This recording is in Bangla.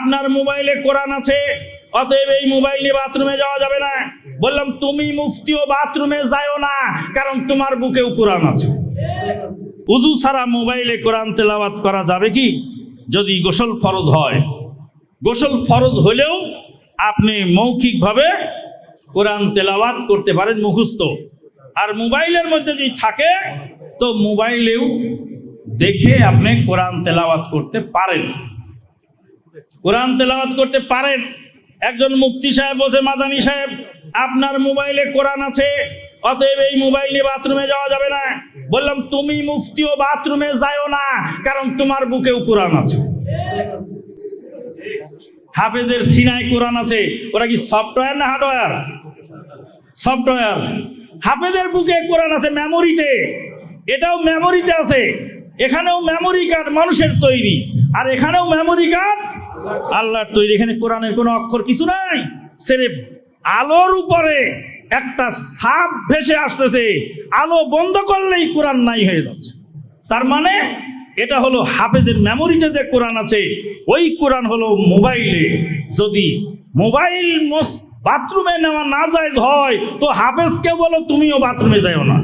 আপনার মোবাইলে কোরআন আছে, অতএব এই মোবাইল নিয়ে বাথরুমে যাওয়া যাবে না। বললাম তুমি মুফতিও বাথরুমে যাও না, কারণ তোমার বুকেও কোরআন আছে। উযু ছাড়া মোবাইলে কোরআন তেলাওয়াত করা যাবে কি? যদি গোসল ফরজ হয়। গোসল ফরজ হলেও আপনি মৌখিকভাবে কোরআন তেলাওয়াত করতে পারেন মুখস্থ। আর মোবাইলের মধ্যে যদি থাকে তো মোবাইলেও দেখে আপনি কোরআন তেলাওয়াত করতে পারেন। কোরআন তেলাওয়াত করতে পারেন। একজন মুফতি সাহেব বলছে, মাদানী সাহেব আপনার মোবাইলে কোরআন আছে, অতএব এই মোবাইল নিয়ে বাথরুমে যাওয়া যাবে না। বললাম তুমি মুফতিও বাথরুমে যাও না, কারণ তোমার বুকেও কোরআন আছে। হাফেজের সিনায় কোরআন আছে, ওরা কি সফটওয়্যার না হার্ডওয়্যার? সফটওয়্যার। হাফেজের বুকে কোরআন আছে মেমোরিতে, এটাও মেমোরিতে আছে। এখানেও মেমোরি কার্ড মানুষের তৈরি, আর এখানেও মেমোরি কার্ড আল্লাহর তৈরি। এখানে কোরআনের কোনো অক্ষর কিছু নাই, সেরেফ আলোর উপরে একটা সাপ ভেসে আসতেছে, আলো বন্ধ করলেই কোরআন নাই হয়ে যাচ্ছে। তার মানে এটা হলো হাফেজের মেমোরিতে যে কোরআন আছে, ওই কোরআন হলো মোবাইলে। যদি মোবাইল বাথরুমে নেওয়া না যায় হয় তো হাফেজকে বলো তুমিও বাথরুমে যাও না।